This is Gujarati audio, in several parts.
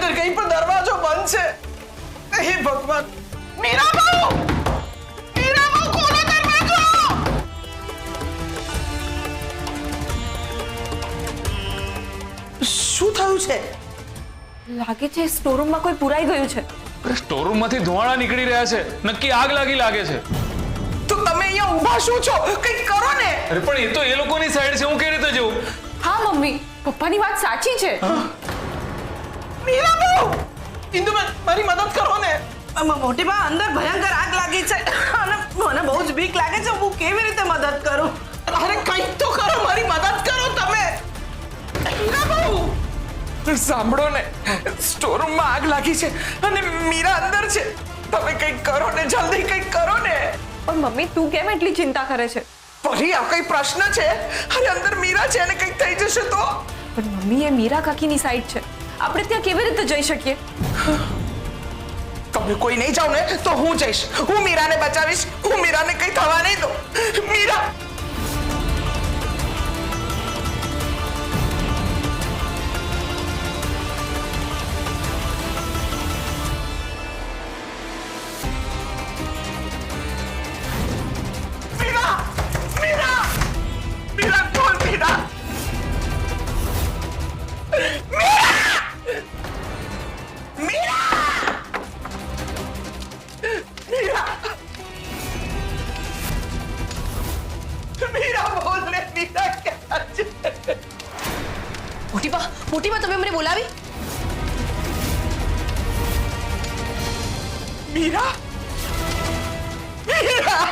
अंदर कहीं पर दरवाजा बंद है। हे भगवान, मीरा बहू खोलो दरवाજો। શું થયું છે? લાગે છે સ્ટોર રૂમમાં કોઈ પુરાઈ ગયું છે। સ્ટોર રૂમ માંથી ધુમાડા નીકળી રહ્યા છે, નક્કી આગ લાગે છે। તો તમે અહીંયા ઊભા શું છો? કંઈક કરો ને। અરે પણ એ તો એ લોકોની સાઈડ છે, હું કેવી રીતે જઉં? હા મમ્મી, પપ્પાની વાત સાચી છે। મીરા બહુ, ઇન્દુબેન મારી મદદ કરો ને। મોટી બા, અંદર ભયંકર આગ લાગી છે અને મને બહુ જ બીક લાગે છે। હું કેવી રીતે મદદ કરું? અરે કંઈક તો કરો, મારી મદદ કરો તમે। મીરા બહુ સાંભળો ને, સ્ટોર રૂમમાં આગ લાગી છે અને મીરા અંદર છે। તમે કંઈક કરો ને, જલ્દી કંઈક કરો ને। પણ મમ્મી તું કેમ એટલી ચિંતા કરે છે? ફરી આ કઈ પ્રશ્ન છે? અરે અંદર મીરા છે અને કંઈક થઈ જશે તો? પણ મમ્મી એ મીરા કાકીની સાઈડ છે, આપણે ત્યાં કેવી રીતે જઈ શકીએ? તમે કોઈ નહીં જાવ ને તો હું જઈશ। હું મીરાને બચાવીશ, હું મીરાને કંઈ થવા નહીં દઉં। મીરા મોટી બા તમે મને બોલાવી? મીરા મીરા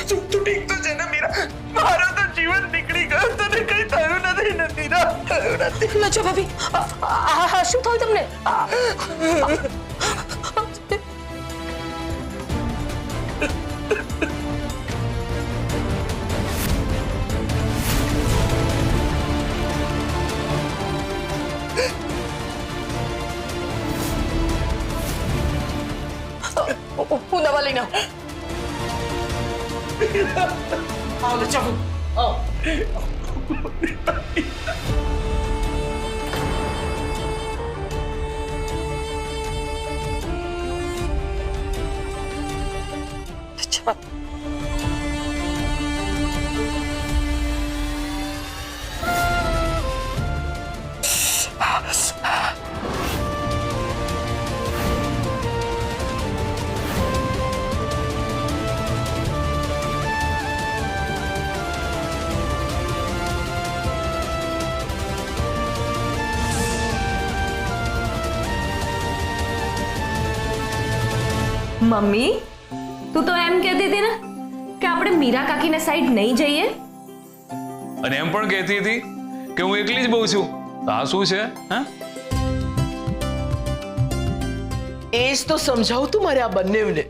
તું ઠીક તો છે ને મીરા? મારો તો જીવન નીકળી ગયો, તને કઈ થયું નથી ને મીરા? થયું નથી। લજો ભાભી, શું થયું તમને? હું દવા લઈને આવો ચાલો આવો। મમ્મી, તું તો એમ કહેતી હતી ને કે આપણે મીરા કાકીને સાઈડ નહીં જઈએ? અને એમ પણ કહેતી હતી કે હું એકલી જ બહુ છું। તો આ શું છે? હા, એ જ તો સમજાવતું મારે આ બંનેવને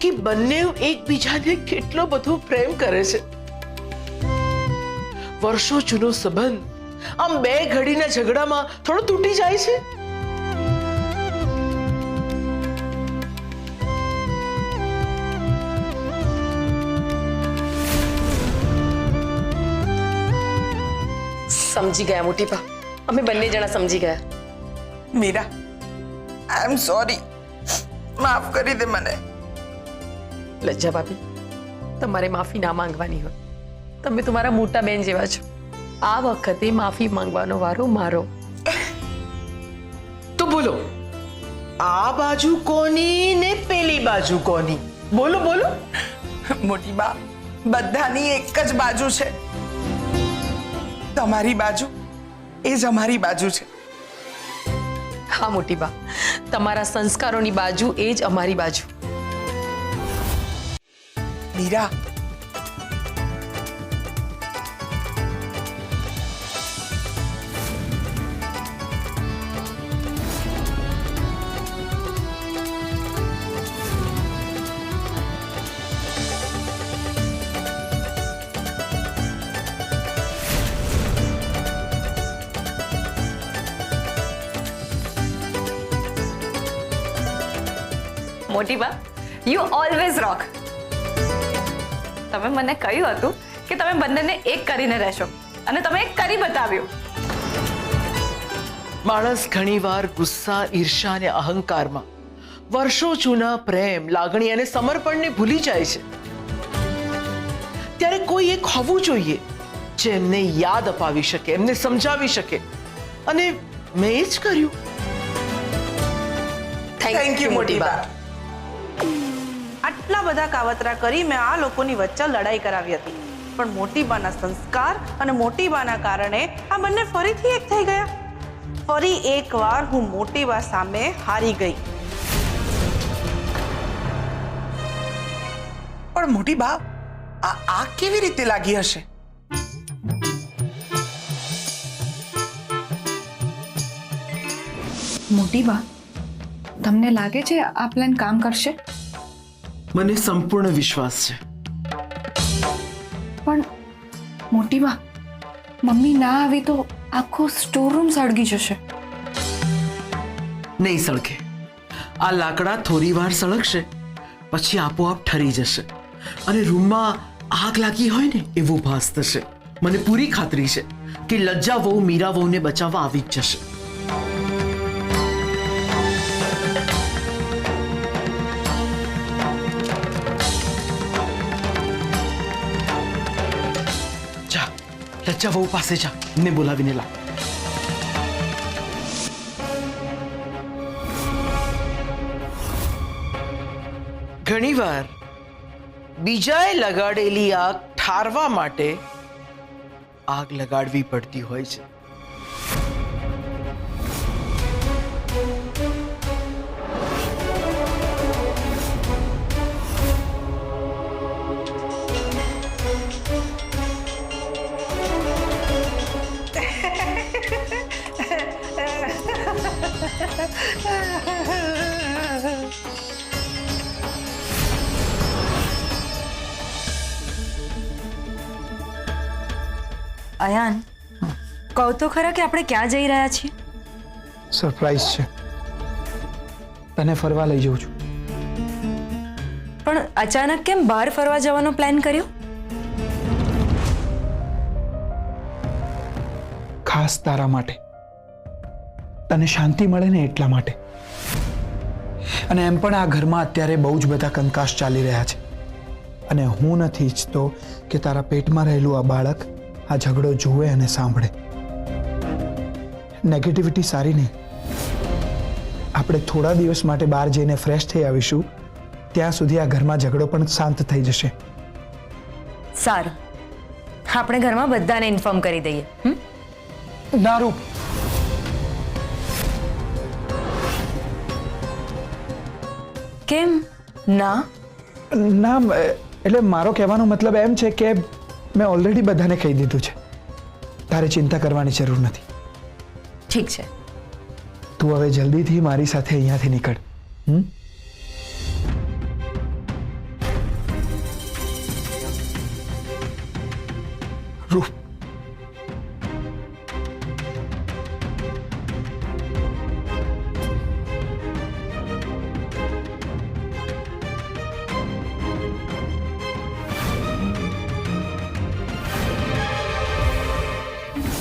કે બંને એકબીજાને કેટલો બધો પ્રેમ કરે છે। વર્ષો જૂનો સંબંધ આમ બે ઘડીના ઝઘડામાં થોડો તૂટી જાય છે। સમજી ગયા મોટી બા, અમે બંને જણા સમજી ગયા। મીરા, આઈ એમ સોરી, માફ કરી દે મને। લજ્જા ભાભી, તમારે માફી ના માંગવાની હોય, તમે તમારા મોટા બેન જેવા છો। આ વખતે માફી માંગવાનો વારો મારો। તો બોલો, આ બાજુ કોની ને પેલી બાજુ કોની? બોલો બોલો। મોટી બા, બધાની એક જ બાજુ છે। તમારી બાજુ એ જ અમારી બાજુ છે। હા મોટી બા, તમારા સંસ્કારોની બાજુ એ જ અમારી બાજુ। મીરા, મોટી બા, યુ ઓલવેઝ રોક। તમે મને કહ્યું હતું કે તમે બંનેને એક કરીને રહેશો અને તમે એક કરી બતાવ્યું. માણસ ઘણીવાર ગુસ્સા, ઈર્ષા અને અહંકારમાં વર્ષો જૂના પ્રેમ, લાગણી અને સમર્પણને ભૂલી જાય છે. ત્યારે કોઈ એક હોવું જોઈએ જે એમને યાદ અપાવી શકે, એમને સમજાવી શકે, અને મેં એ જ કર્યું. થેન્ક યુ મોટી બા. આટલા બધા કાવતરા કરી મેં આ લોકોની વચ્ચે લડાઈ કરાવી હતી, પણ મોટી બાના સંસ્કાર અને મોટી બાના કારણે આ બંને ફરીથી એક થઈ ગયા. ફરી એકવાર હું મોટી બા સામે હારી ગઈ. પણ મોટી બા, આ આગ કેવી રીતે લાગી હશે? મોટી બા, તમને લાગે છે આ પ્લાન કામ કરશે? મને સંપૂર્ણ વિશ્વાસ છે. પણ મોટી બા, મમ્મી ના આવી તો આખો સ્ટોર રૂમ સળગી જશે. નહીં સળગે. આ લાકડા થોડી વાર સળગશે, પછી આપોઆપ ઠરી જશે અને રૂમમાં આગ લાગી હોય ને એવું ભાસ થશે. મને પૂરી ખાતરી છે કે લજ્જા વહુ મીરા વહુને બચાવવા આવી જ જશે. જા, લજ્જા વહુ પાસે જા, એમને બોલાવીને લા. ઘણીવાર બીજાએ લગાડેલી આગ ઠારવા માટે આગ લગાડવી પડતી હોય છે. અયાન, કહો તો ખરા કે આપણે ક્યાં જઈ રહ્યા છીએ? સરપ્રાઈઝ છે. તને ફરવા લઈ જઉં છું. પણ અચાનક કેમ બહાર ફરવા જવાનો પ્લાન કર્યો? ખાસ તારા માટે. તને શાંતિ મળે ને એટલા માટે. અને એમ પણ આ ઘરમાં અત્યારે બહુ જ બધા કંકાસ ચાલી રહ્યા છે, અને હું નથી ઈચ્છતો કે તારા પેટમાં રહેલું આ બાળક આ ઝઘડો જુએ અને સાંભળે. નેગેટિવિટી સારી નહીં. આપણે થોડા દિવસ માટે બહાર જઈને ફ્રેશ થઈ આવીશું. ત્યાં સુધી આ ઘરમાં ઝઘડો પણ શાંત થઈ જશે. સારું, આપણે ઘરમાં બધાને ઇન્ફોર્મ કરી દઈએ. ના રૂપ, કેમ ના? ના, એટલે મારો કહેવાનો મતલબ એમ છે કે મેં ઓલરેડી બધાને કહી દીધું છે. તારે ચિંતા કરવાની જરૂર નથી. ઠીક છે. તું હવે જલ્દીથી મારી સાથે અહીંયાથી નીકળ. રૂપ,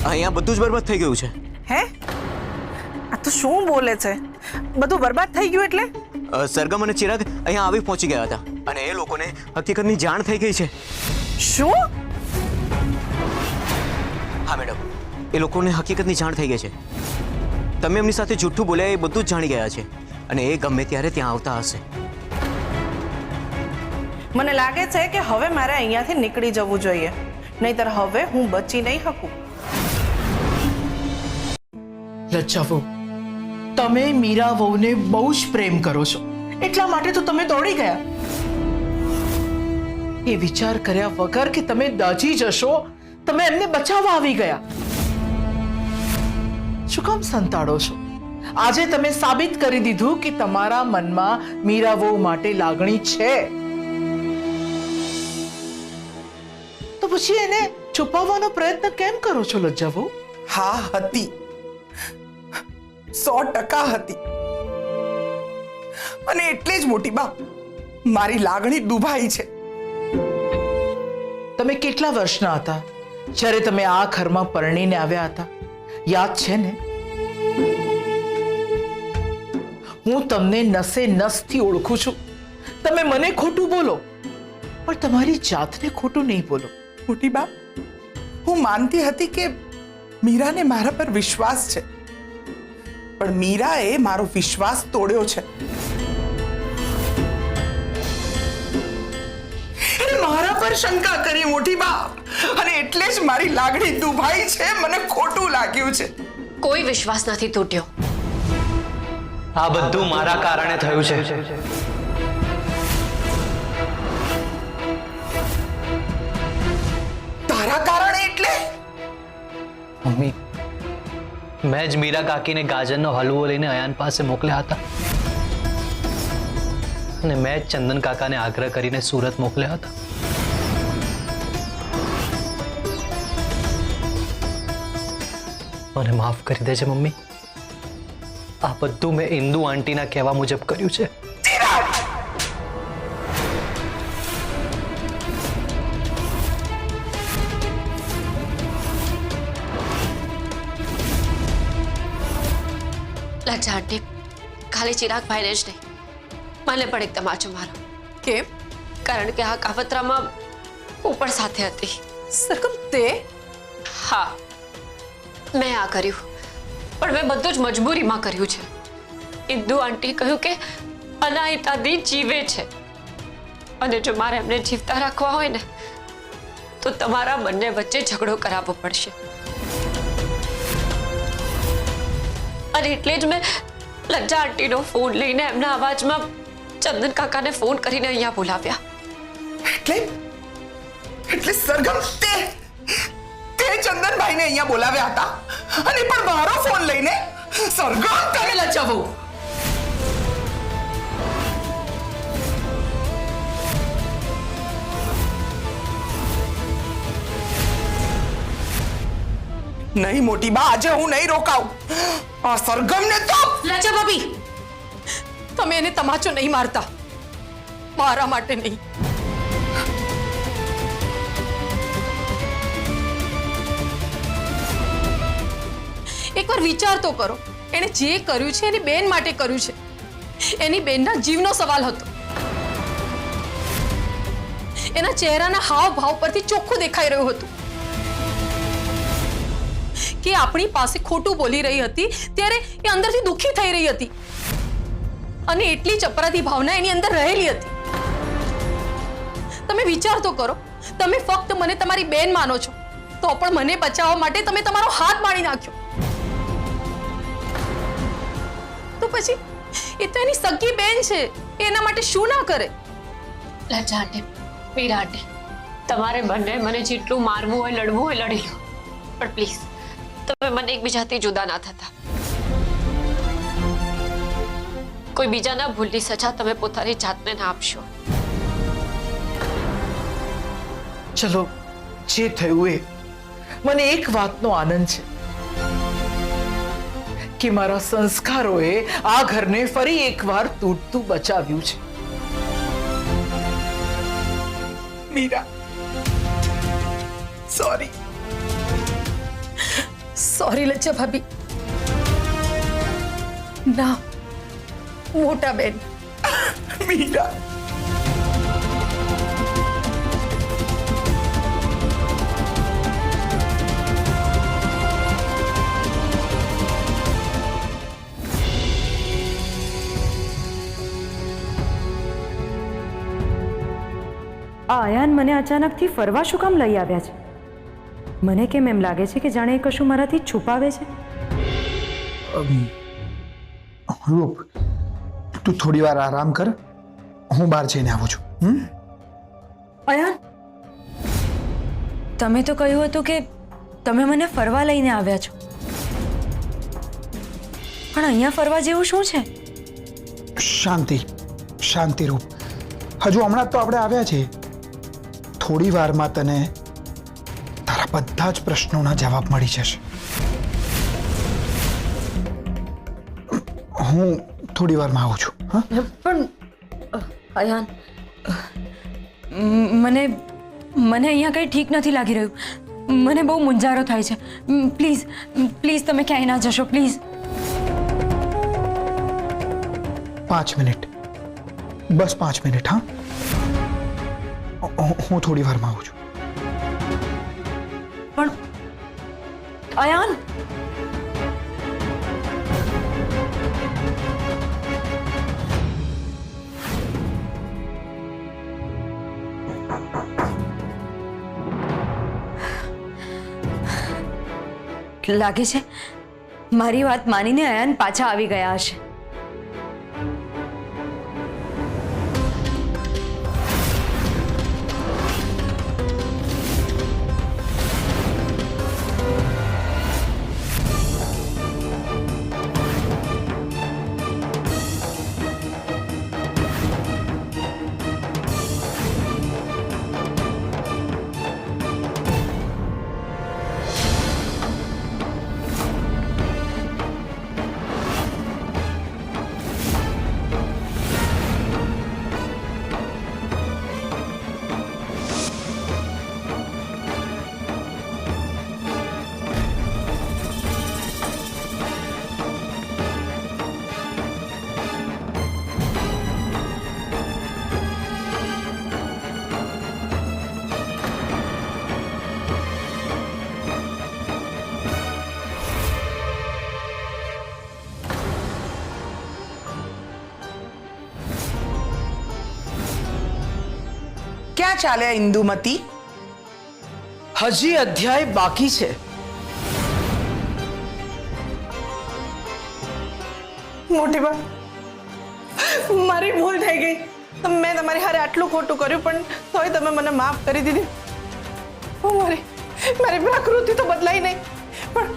અહીંયા બધું જ બરબાદ થઈ ગયું છે. હે? આ તો શું બોલે છે? બધું બરબાદ થઈ ગયું એટલે? સરગમ અને ચિરાગ અહીંયા આવી પહોંચી ગયા હતા અને એ લોકોને હકીકતની જાણ થઈ ગઈ છે. શું? હા મેડમ, એ લોકોને હકીકતની જાણ થઈ ગઈ છે. તમે એમની સાથે જૂઠું બોલ્યા એ બધું જ જાણી ગયા છે અને એ ગમે ત્યારે ત્યાં આવતા હશે. મને લાગે છે કે હવે મારે અહીંયાથી નીકળી જવું જોઈએ, નહીતર હવે હું બચી નહીં શકું. લજ્જા વહુ, તમે મીરા વહુને બહુ જ પ્રેમ કરો છો, એટલા માટે તો તમે દોડી ગયા. એ વિચાર કર્યા વગર કે તમે દાજી જશો, તમે એમને બચાવવા આવી ગયા. શું કામ સંતાડો છો? આજે તમે સાબિત કરી દીધું કે તમારા મનમાં મીરા વહુ માટે લાગણી છે, તો પછી એને છુપાવવાનો પ્રયત્ન કેમ કરો છો લજ્જા વહુ? હા, હતી. 100% હતી. અને એટલે જ મોટી બા, મારી લાગણી દુભાઈ છે. તમે કેટલા વર્ષના હતા જ્યારે તમે આ ઘરમાં પરણીને આવ્યા હતા? યાદ છે ને? હું તમને નસે નસથી ઓળખું છું. તમે મને ખોટું બોલો પણ તમારી જાતને ખોટું નહીં બોલો. મોટી બા, હું માનતી હતી કે મીરાને મારા પર વિશ્વાસ છે, પણ મીરાએ મારો વિશ્વાસ તોડ્યો છે. એને મારા પર શંકા કરી મોટી બા, અને એટલે જ મારી લાગણી દુભાઈ છે. મને ખોટું લાગ્યું છે. કોઈ વિશ્વાસ નથી તૂટ્યો. આ બધું મારા કારણે થયું છે. તારા કારણે એટલે? મમ્મી, મેં જ મીરા કાકીને ગાજરનો હલવો લઈને અયાન પાસે મોકલ્યા હતા અને મેં જ ચંદન કાકાને આગ્રહ કરીને સુરત મોકલ્યા હતા. મને માફ કરી દેજે મમ્મી. આ બધું મેં ઇન્દુ આંટીના કહેવા મુજબ કર્યું છે. લજ્જા આંટી, ખાલી ચિરાગભાઈને જ નહીં, મને પણ એક તમાચો મારો. કેમ? કારણ કે આ કાવતરામાં હું પણ સાથે હતી. સરગમ, તે? હા, મેં આ કર્યું, પણ મેં બધું જ મજબૂરીમાં કર્યું છે. ઇન્દુ આંટી કહ્યું કે અનાહિતાદી જીવે છે, અને જો મારે એમને જીવતા રાખવા હોય ને તો તમારા બંને વચ્ચે ઝઘડો કરાવવો પડશે. અને એટલે જ મેં લજ્જા આંટીનો ફોન લઈને એમના અવાજમાં ચંદન કાકાને ફોન કરીને અહીંયા બોલાવ્યા. એટલે સરગમ, તે ચંદનભાઈને અહીંયા બોલાવ્યા હતા, અને પણ મારો ફોન લઈને? સરગમ, તને લજ્જા બહુ. નહીં મોટી બા, આજે હું નહીં રોકાઉં. આ સરગમને તો... લજ્જા ભાભી, તમે એને તમાચો નહીં મારતા, મારા માટે નહીં. એકવાર વિચાર તો કરો, એણે જે કર્યું છે એની બેન માટે કર્યું છે. એની બેનના જીવનો સવાલ હતો. એના ચહેરાના હાવ ભાવ પરથી ચોખ્ખું દેખાઈ રહ્યું હતું કે આપણી પાસે ખોટું બોલી રહી હતી ત્યારે એ અંદરથી દુઃખી થઈ રહી હતી, અને એટલી જ અપરાધી ભાવના એની અંદર રહેલી હતી. તમે વિચાર તો કરો, તમે ફક્ત મને તમારી બેન માનો છો, તો પણ મને બચાવવા માટે તમે તમારો હાથ મારી નાખ્યો. તો પછી એ તો એની સગી બેન છે, એના માટે શું ના કરે? લજ્જા આંટી, મીરા આંટી, તમારે બંને મને જેટલું મારવું હોય, લડવું હોય લડી લો, પણ પ્લીઝ તમે મને એકબીજાથી જુદા ના થતા. કોઈ બીજાના ભૂલની સજા તમે પોતાની જાતને ના આપશો. ચલો, જે થયું એ. મને એક વાતનો આનંદ છે કે મારા સંસ્કારોએ આ ઘરને ફરી એકવાર તૂટતું બચાવ્યું છે. મીરા, સોરી. સોરી લજ્જા ભાભી. ના, મોટા બેન. મીરા, આ અયાન મને અચાનકથી ફરવા શું કામ લઈ આવ્યા છે? મને કેમ એમ લાગે છે કે જાણે એ કશું મારાથી છુપાવે છે. રૂપ, તું થોડી વાર આરામ કર, હું બહાર જઈને આવું છું. અયાન, તમે તો કહ્યું હતું કે તમે મને ફરવા લઈને આવ્યા છો, પણ અહીંયા ફરવા જેવું શું છે? શાંતિ, શાંતિ રૂપ. હજુ હમણાં જ તો આપણે આવ્યા છીએ. થોડી વારમાં તને તારા બધા જ પ્રશ્નોના જવાબ મળી જશે. હું થોડી વારમાં આવું છું. હા, પણ અયાન, મને મને અહીંયા કંઈ ઠીક નથી લાગી રહ્યું. મને બહુ મૂંઝારો થાય છે. પ્લીઝ પ્લીઝ તમે ક્યાંય ના જશો પ્લીઝ. 5 minute, bus 5 minute. હા, હું થોડી વારમાં આવું છું. પણ અયાન, લાગે છે મારી વાત માનીને અયાન પાછા આવી ગયા હશે. ક્યાં ચાલે ઇન્દુમતી? હજી અધ્યાય બાકી છે. મોટી બા, મારી ભૂલ થઈ ગઈ. મેં તમારી હારે આટલું ખોટું કર્યું પણ તોય તમે મને માફ કરી દીધી. મારી પ્રકૃતિ તો બદલાઈ નહીં, પણ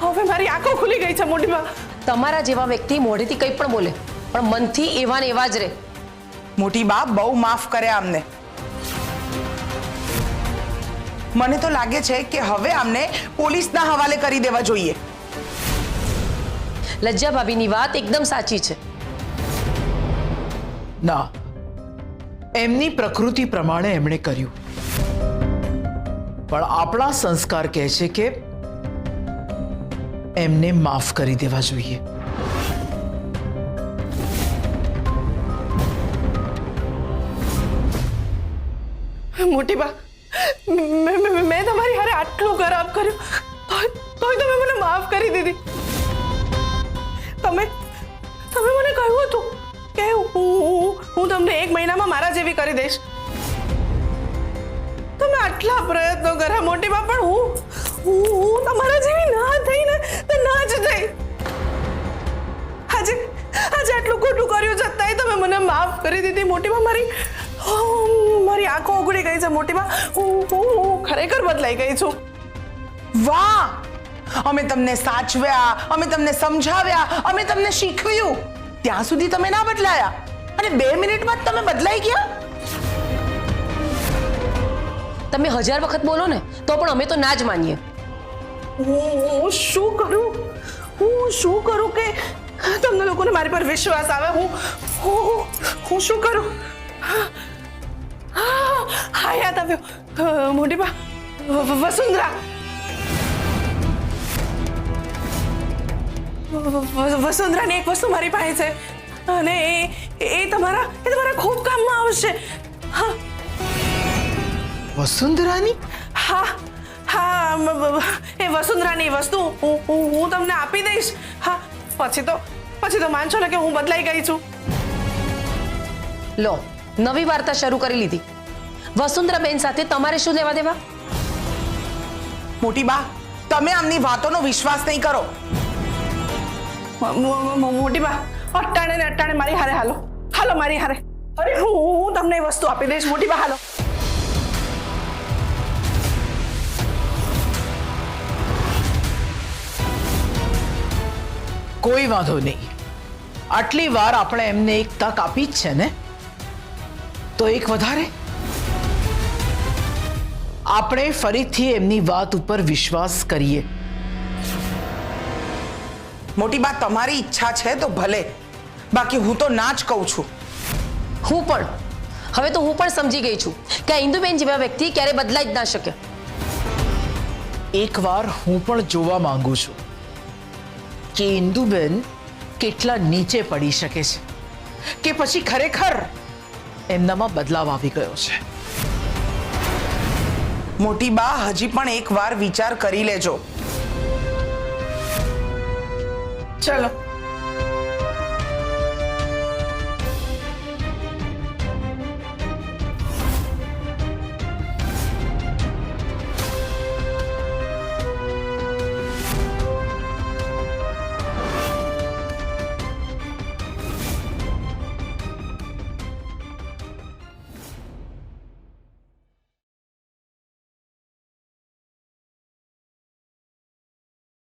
હવે મારી આંખો ખુલી ગઈ છે. મોટી બા, તમારા જેવા વ્યક્તિ મોઢેથી કંઈ પણ બોલે પણ મનથી એવા ને એવા જ રહે. મોટી બા, બહુ માફ કર્યા અમને. મને તો લાગે છે કે હવે અમને પોલીસના હવાલે કરી દેવા જોઈએ. લજ્જા ભાભીની વાત એકદમ સાચી છે. ના, એમની પ્રકૃતિ પ્રમાણે એમણે કર્યું, પણ આપણા સંસ્કાર કહે છે કે એમને માફ કરી દેવા જોઈએ. મોટી બા, મેં તમારી હારે આટલું ખરાબ કર્યું તોય તમે મને માફ કરી દીધી. તમે મને કહ્યું હતું કે હું તમને 1 મહિનામાં મારા જેવી કરી દઈશ. તમે આટલા પ્રયત્નો કર્યા મોટી બા, પણ હું તમારા જેવી ના થઈ ને તો ના જ થઈ. આજે આટલું ખોટું કર્યું છતાંય તમે મને માફ કરી દીધી. મોટી બા, મારી આંખો ઉઘડી ગઈ છે. મોટી બા, હું ખરેખર બદલાઈ ગઈ છું. વાહ, અમે તમને સાચવ્યા, અમે તમને સમજાવ્યા, અમે તમને શીખવ્યું, ત્યાં સુધી તમે ના બદલાયા અને 2 મિનિટમાં તમે બદલાઈ ગયા. તમે 1000 વખત બોલો ને તો પણ અમે તો ના જ માનીએ. હું શું કરું કે તમને લોકોને મારી પર વિશ્વાસ આવે? હું શું કરું? હા, યાદ આવ્યું. મોટી બા, વસુંધરા, વસુંધરાની એક વસ્તુ મારી પાસે છે અને એ તમારા ખૂબ કામમાં આવશે. હા, વસુંધરાની? હા, એ વસુંધરાની વસ્તુ હું તમને આપી દઈશ. હા, પછી તો માનશો ને કે હું બદલાઈ ગઈ છું. લો, નવી વાર્તા શરૂ કરી લીધી. વસુંધરા બેન સાથે તમારે શું લેવા દેવા? મોટી બા, તમે આમની વાતોનો વિશ્વાસ નહીં કરો. મોટી બા, અટાણે ને અટાણે મારી હારે હાલો મારી હારે. અરે હું તમને એ વસ્તુ આપી દઈશ. મોટી બા, હાલો. કોઈ વાંધો નહીં. આટલી વાર આપણે એમને એક તક આપી જ છે ને, તો એક વધારે. આપણે ફરીથી એમની વાત ઉપર વિશ્વાસ કરીએ. મોટી બા, તમારી ઈચ્છા છે તો ભલે, બાકી હું તો ના જ કહું છું. હું પણ હવે તો હું પણ સમજી ગઈ છું કે આ ઇન્દુબેન જેવા વ્યક્તિ ક્યારે બદલાઈ જ ના શકે. એકવાર હું પણ જોવા માંગુ છું કે ઇન્દુબેન કેટલા નીચે પડી શકે છે, કે પછી ખરેખર એમનામાં બદલાવ આવી ગયો છે. મોટી બા હજી પણ એકવાર વિચાર કરી લેજો. ચલો